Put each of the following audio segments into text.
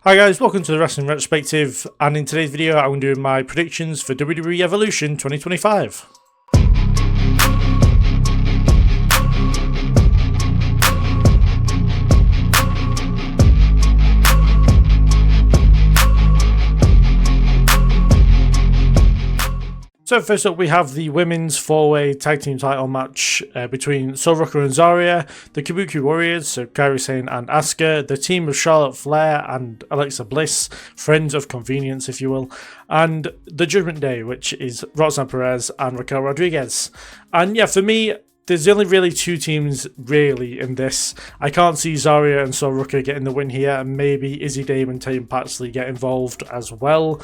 Hi guys, welcome to the Wrestling Retrospective, and in today's video I'm doing my predictions for WWE Evolution 2025. So first up we have the women's 4-way tag team title match between Sol Ruca and Zaria, the Kabuki Warriors, so Kairi Sane and Asuka, the team of Charlotte Flair and Alexa Bliss, friends of convenience if you will, and the Judgment Day, which is Roxanne Perez and Raquel Rodriguez. And yeah, for me, there's only really two teams really in this. I can't see Zaria and Sol Ruca getting the win here, and maybe Izzy Dame and Tatum Paxley get involved as well.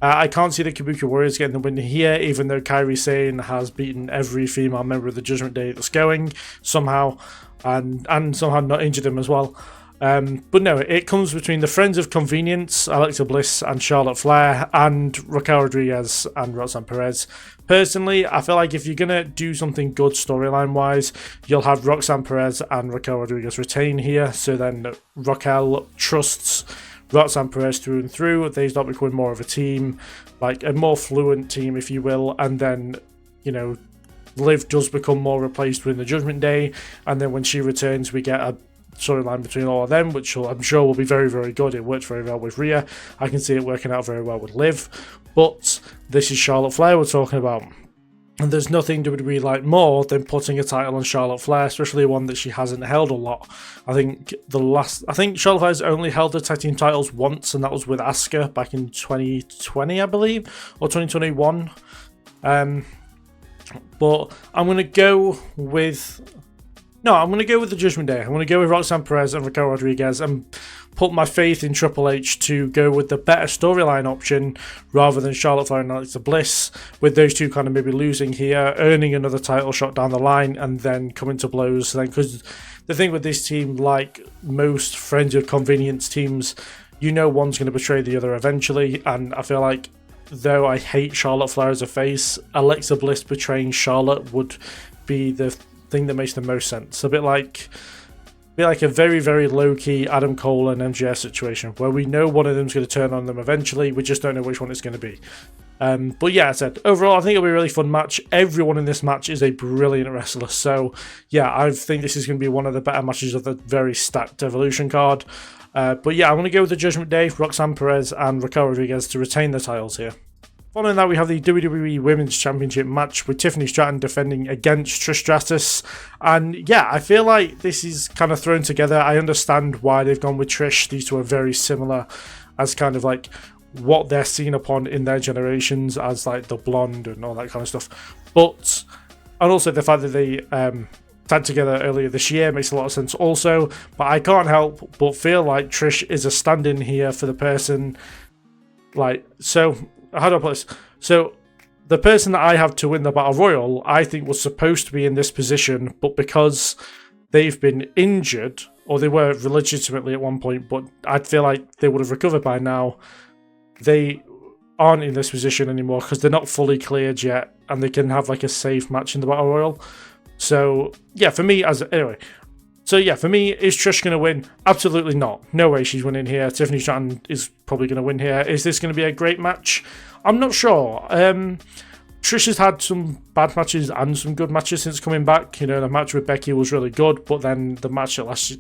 I can't see the Kabuki Warriors getting the win here, even though Kairi Sane has beaten every female member of the Judgment Day that's going somehow, and somehow not injured them as well. But no, it comes between the Friends of Convenience, Alexa Bliss and Charlotte Flair, and Raquel Rodriguez and Roxanne Perez. Personally, I feel like if you're going to do something good storyline-wise, you'll have Roxanne Perez and Raquel Rodriguez retain here, so then Raquel trusts Roxanne Perez through and through. They start becoming more of a team, like a more fluent team, if you will, and then, you know, Liv does become more replaced within the Judgment Day, and then when she returns, we get a storyline between all of them, which I'm sure will be very, very good. It worked very well with Rhea. I can see it working out very well with Liv, but this is Charlotte Flair we're talking about. And there's nothing WWE like more than putting a title on Charlotte Flair, especially one that she hasn't held a lot. I think Charlotte Flair's only held the tag team titles once, and that was with Asuka back in 2020, I believe, or 2021. But I'm gonna go with the Judgment Day. I'm going to go with Roxanne Perez and Raquel Rodriguez and put my faith in Triple H to go with the better storyline option rather than Charlotte Flair and Alexa Bliss, with those two kind of maybe losing here, earning another title shot down the line, and then coming to blows. Because the thing with this team, like most Friends of Convenience teams, you know one's going to betray the other eventually, and I feel like, though I hate Charlotte Flair as a face, Alexa Bliss betraying Charlotte would be the thing that makes the most sense. A bit like a very, very low-key Adam Cole and MJF situation, where we know one of them's going to turn on them eventually, we just don't know which one it's going to be. But yeah, I said, overall, I think it'll be a really fun match. Everyone in this match is a brilliant wrestler, so yeah, I think this is going to be one of the better matches of the very stacked Evolution card. But yeah, I'm going to go with the Judgment Day, Roxanne Perez and Raquel Rodriguez to retain the titles here. Following that, we have the WWE Women's Championship match with Tiffany Stratton defending against Trish Stratus. And yeah, I feel like this is kind of thrown together. I understand why they've gone with Trish. These two are very similar as kind of like what they're seen upon in their generations as like the blonde and all that kind of stuff. And also the fact that they tagged together earlier this year makes a lot of sense also. But I can't help but feel like Trish is a stand-in here for the person, like, so how do I put this? So, the person that I have to win the Battle Royal, I think was supposed to be in this position, but because they've been injured, or they were legitimately at one point, but I feel like they would have recovered by now, they aren't in this position anymore because they're not fully cleared yet, and they can have like a safe match in the Battle Royal. So, yeah, for me, So yeah, for me, is Trish going to win? Absolutely not. No way she's winning here. Tiffany Stratton is probably going to win here. Is this going to be a great match? I'm not sure. Trish has had some bad matches and some good matches since coming back. You know, the match with Becky was really good, but then the match at last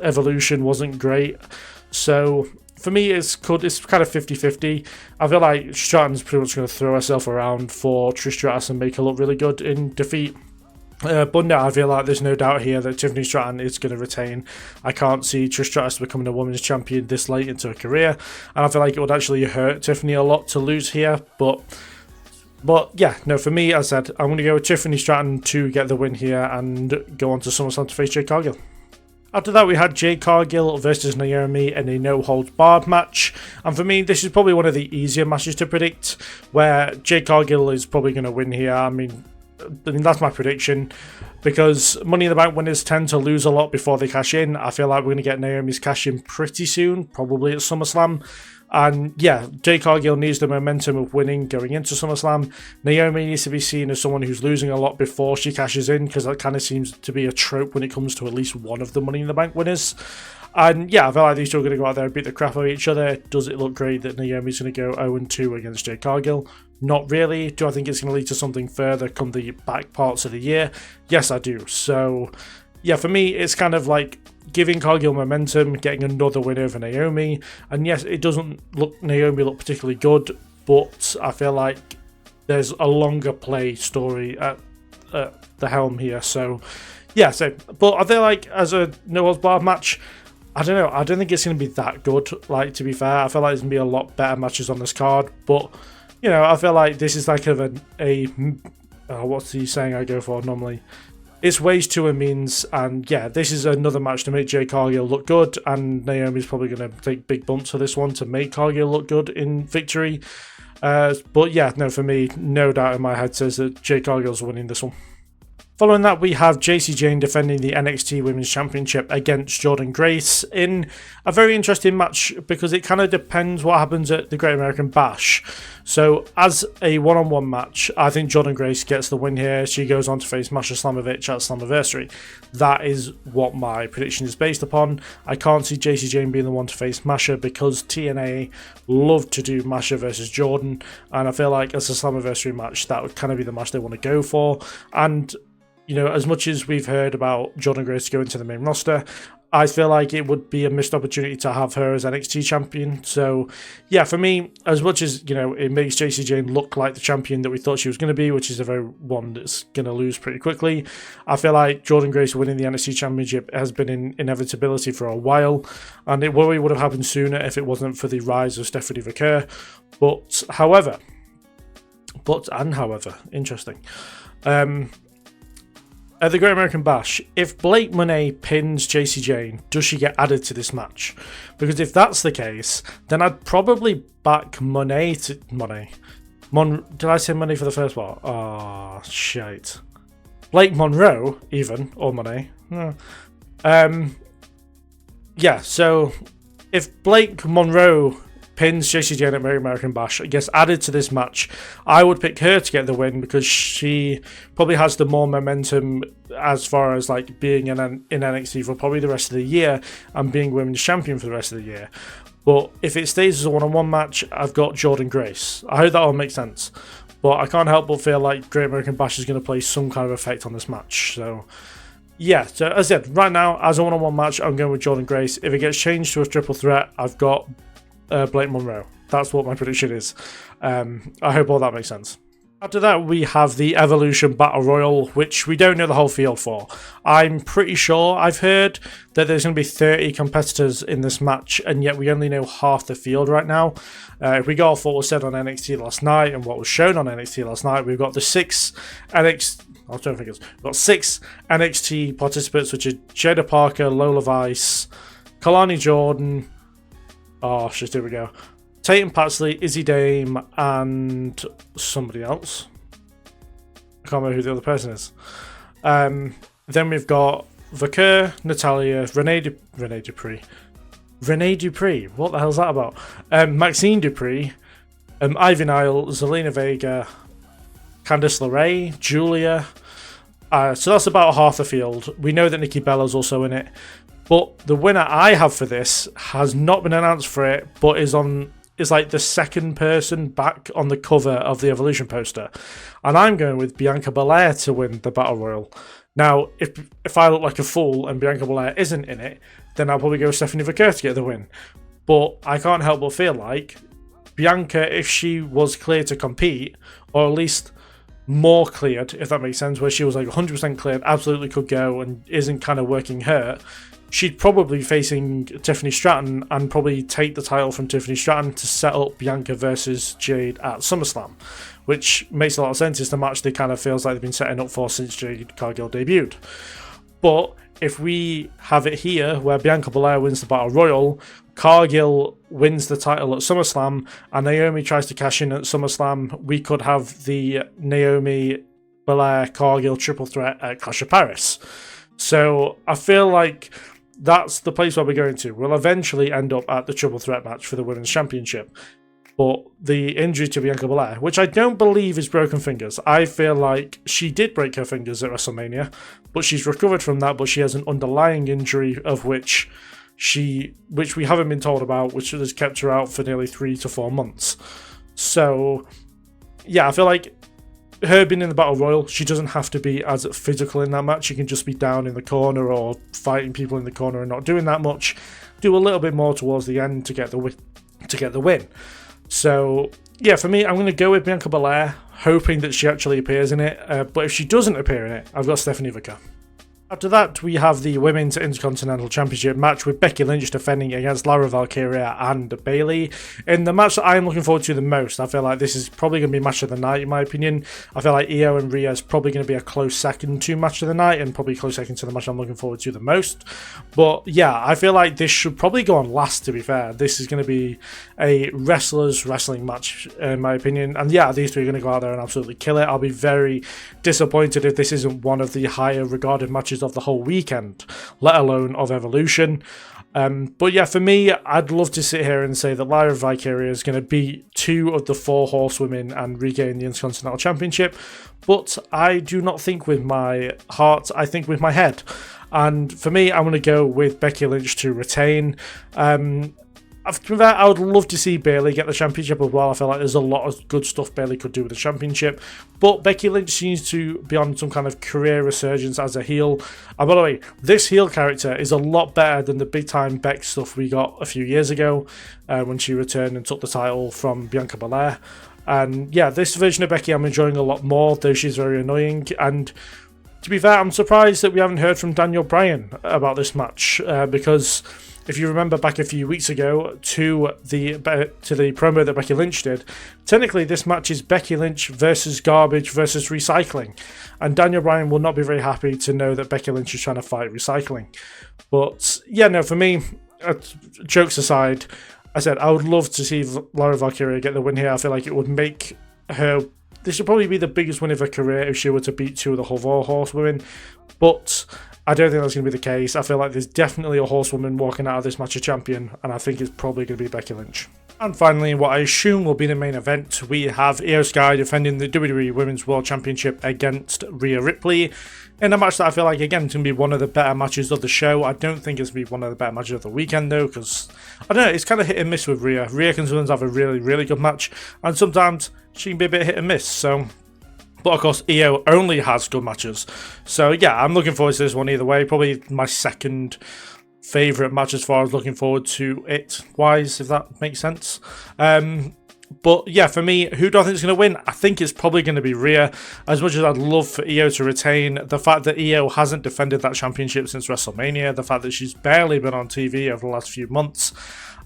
Evolution wasn't great. So for me, it's kind of 50-50. I feel like Stratton's pretty much going to throw herself around for Trish Stratus and make her look really good in defeat. But no, I feel like there's no doubt here that Tiffany Stratton is going to retain. I can't see Trish Stratus becoming a women's champion this late into her career, and I feel like it would actually hurt Tiffany a lot to lose here. But yeah, no, for me, as I said, I'm going to go with Tiffany Stratton to get the win here and go on to SummerSlam to face Jade Cargill. After that, we had Jade Cargill versus Naomi in a no-holds-barred match. And for me, this is probably one of the easier matches to predict, where Jade Cargill is probably going to win here. I mean, I mean, that's my prediction, because Money in the Bank winners tend to lose a lot before they cash in. I feel like we're going to get Naomi's cash in pretty soon, probably at SummerSlam. And yeah, Jade Cargill needs the momentum of winning going into SummerSlam. Naomi needs to be seen as someone who's losing a lot before she cashes in, because that kind of seems to be a trope when it comes to at least one of the Money in the Bank winners. And yeah, I feel like these two are going to go out there and beat the crap out of each other. Does it look great that Naomi's going to go 0-2 against Jade Cargill? Not really. Do I think it's going to lead to something further come the back parts of the year? Yes, I do. So yeah, for me, it's kind of like giving Cargill momentum, getting another win over Naomi. And yes, it doesn't look Naomi look particularly good, but I feel like there's a longer play story at the helm here. So yeah, but I feel like as a no holds barred match, I don't know. I don't think it's going to be that good. Like, to be fair, I feel like there's going to be a lot better matches on this card. But you know, I feel like this is like what's the saying I go for normally? It's ways to a means, and yeah, this is another match to make Jade Cargill look good, and Naomi's probably going to take big bumps for this one to make Cargill look good in victory. But yeah, no, for me, no doubt in my head says that Jade Cargill's winning this one. Following that, we have Jacy Jayne defending the NXT Women's Championship against Jordynne Grace in a very interesting match, because it kind of depends what happens at the Great American Bash. So, as a one-on-one match, I think Jordynne Grace gets the win here. She goes on to face Masha Slamovich at Slammiversary. That is what my prediction is based upon. I can't see Jacy Jayne being the one to face Masha, because TNA love to do Masha versus Jordynne, and I feel like as a Slammiversary match, that would kind of be the match they want to go for. And you know, as much as we've heard about Jordynne Grace going to the main roster, I feel like it would be a missed opportunity to have her as NXT champion. So, yeah, for me, as much as, you know, it makes Jacy Jayne look like the champion that we thought she was going to be, which is a very one that's going to lose pretty quickly, I feel like Jordynne Grace winning the NXT championship has been in inevitability for a while, and it probably would have happened sooner if it wasn't for the rise of Stephanie Vaquer. However, interesting. At the Great American Bash, if Blake Monet pins Jacy Jayne, does she get added to this match? Because if that's the case, then I'd probably back Monet to... Did I say Monet for the first one? Oh, shite. Blake Monroe, even, or Monet. Yeah, so if Blake Monroe pins Jacy Jayne at Great American Bash, gets added to this match, I would pick her to get the win, because she probably has the more momentum as far as like being in NXT for probably the rest of the year and being women's champion for the rest of the year. But if it stays as a one-on-one match, I've got Jordynne Grace. I hope that all makes sense, but I can't help but feel like Great American Bash is going to play some kind of effect on this match. So yeah, so as I said, right now as a one-on-one match, I'm going with Jordynne Grace. If it gets changed to a triple threat, I've got Blake Monroe. That's what my prediction is. I hope all that makes sense. After that, we have the Evolution Battle Royal, which we don't know the whole field for. I'm pretty sure I've heard that there's going to be 30 competitors in this match, and yet we only know half the field right now. If we go off what was said on NXT last night and what was shown on NXT last night, we've got the six NXT participants, which are Jada Parker, Lola Vice, Kalani Jordan, oh shit, here we go, Tatum Paxley, Izzy Dame, and somebody else. I can't remember who the other person is. Then we've got Vaquer, Natalia, Renee Dupree. What the hell's that about? Maxine Dupree, Ivy Nile, Zelina Vega, Candice LeRae, Giulia. So that's about half the field. We know that Nikki Bella's also in it. But the winner I have for this has not been announced for it, but is like the second person back on the cover of the Evolution poster. And I'm going with Bianca Belair to win the Battle Royal. Now, if I look like a fool and Bianca Belair isn't in it, then I'll probably go with Stephanie Vaquer to get the win. But I can't help but feel like Bianca, if she was clear to compete, or at least more cleared, if that makes sense, where she was like 100% cleared, absolutely could go and isn't kind of working hurt, she'd probably be facing Tiffany Stratton and probably take the title from Tiffany Stratton to set up Bianca versus Jade at SummerSlam, which makes a lot of sense. It's the match they kind of feels like they've been setting up for since Jade Cargill debuted. But if we have it here where Bianca Belair wins the Battle Royal, Cargill wins the title at SummerSlam, and Naomi tries to cash in at SummerSlam, we could have the Naomi Belair, Cargill triple threat at Clash of Paris. So I feel like that's the place where we're going to. We'll eventually end up at the triple threat match for the Women's Championship. But the injury to Bianca Belair, which I don't believe is broken fingers. I feel like she did break her fingers at WrestleMania, but she's recovered from that, but she has an underlying injury of which we haven't been told about, which has kept her out for nearly 3 to 4 months. So, yeah, I feel like her being in the Battle Royal, she doesn't have to be as physical in that match. She can just be down in the corner or fighting people in the corner and not doing that much. Do a little bit more towards the end to get the win. So, yeah, for me, I'm going to go with Bianca Belair, hoping that she actually appears in it. But if she doesn't appear in it, I've got Stephanie Vicker. After that, we have the Women's Intercontinental Championship match with Becky Lynch defending against Lara Valkyria and Bayley. In the match that I'm looking forward to the most, I feel like this is probably going to be match of the night, in my opinion. I feel like Io and Rhea is probably going to be a close second to match of the night, and probably close second to the match I'm looking forward to the most. But yeah, I feel like this should probably go on last, to be fair. This is going to be a wrestlers wrestling match, in my opinion. And yeah, these three are going to go out there and absolutely kill it. I'll be very disappointed if this isn't one of the higher regarded matches of the whole weekend, let alone of Evolution. But yeah, for me, I'd love to sit here and say that Lyra Valkyria is going to beat 2 of the 4 horsewomen and regain the Intercontinental Championship. But I do not think with my heart, I think with my head. And for me, I'm going to go with Becky Lynch to retain. After that, I would love to see Bayley get the championship as well. I feel like there's a lot of good stuff Bayley could do with the championship. But Becky Lynch seems to be on some kind of career resurgence as a heel. And by the way, this heel character is a lot better than the big-time Beck stuff we got a few years ago when she returned and took the title from Bianca Belair. And yeah, this version of Becky I'm enjoying a lot more, though she's very annoying. And to be fair, I'm surprised that we haven't heard from Daniel Bryan about this match because if you remember back a few weeks ago to the promo that Becky Lynch did, technically this match is Becky Lynch versus Garbage versus Recycling. And Daniel Bryan will not be very happy to know that Becky Lynch is trying to fight Recycling. But yeah, no, for me, jokes aside, I said I would love to see Lara Valkyria get the win here. I feel like it would make her... This would probably be the biggest win of her career if she were to beat 2 of the whole horsewomen. But I don't think that's going to be the case. I feel like there's definitely a horsewoman walking out of this match a champion, and I think it's probably going to be Becky Lynch. And finally, what I assume will be the main event, we have Io Sky defending the WWE Women's World Championship against Rhea Ripley in a match that I feel like, again, is going to be one of the better matches of the show. I don't think it's going to be one of the better matches of the weekend, though, because, I don't know, it's kind of hit and miss with Rhea. Rhea can sometimes have a really, really good match, and sometimes she can be a bit hit and miss, so... But of course, Io only has good matches. So yeah, I'm looking forward to this one either way. Probably my second favourite match as far as looking forward to it wise, if that makes sense. But yeah, for me, who do I think is going to win? I think it's probably going to be Rhea. As much as I'd love for Io to retain, the fact that Io hasn't defended that championship since WrestleMania, the fact that she's barely been on TV over the last few months,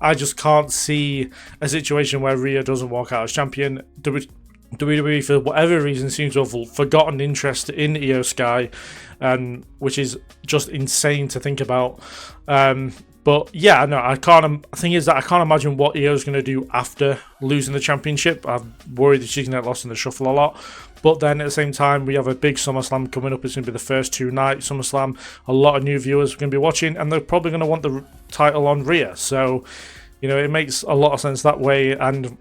I just can't see a situation where Rhea doesn't walk out as champion. WWE, for whatever reason, seems to have forgotten interest in Io Sky, which is just insane to think about. But yeah, no, I can't. The thing is that I can't imagine what Io's going to do after losing the championship. I'm worried that she's going to get lost in the shuffle a lot. But then at the same time, we have a big SummerSlam coming up. It's going to be the first 2 nights SummerSlam. A lot of new viewers are going to be watching, and they're probably going to want the title on Rhea. So, you know, it makes a lot of sense that way. And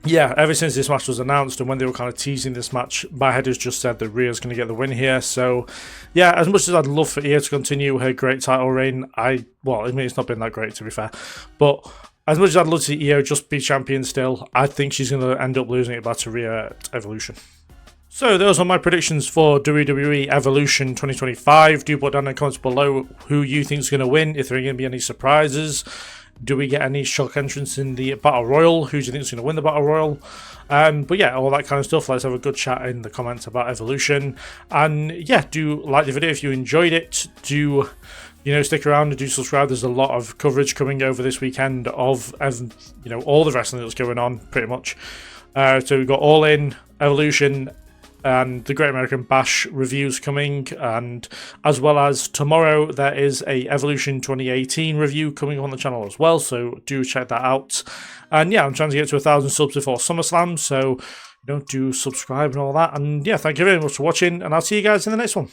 yeah, ever since this match was announced and when they were kind of teasing this match, my head has just said that Rhea's going to get the win here. So, yeah, as much as I'd love for Io to continue her great title reign, it's not been that great, to be fair. But as much as I'd love to see Io just be champion still, I think she's going to end up losing it back to Rhea at Evolution. So those are my predictions for WWE Evolution 2025. Do put down in the comments below who you think is going to win, if there are going to be any surprises. Do we get any shock entrants in the Battle Royal? Who do you think is going to win the Battle Royal? But yeah, all that kind of stuff. Let's have a good chat in the comments about Evolution. And yeah, do like the video if you enjoyed it. Do, stick around and do subscribe. There's a lot of coverage coming over this weekend of, all the wrestling that's going on, pretty much. So we've got All In, Evolution, and the Great American Bash reviews coming, and as well as tomorrow there is a Evolution 2018 review coming on the channel as well, so do check that out. And yeah, I'm trying to get to 1,000 subs before SummerSlam, so do subscribe and all that. And yeah, thank you very much for watching, and I'll see you guys in the next one.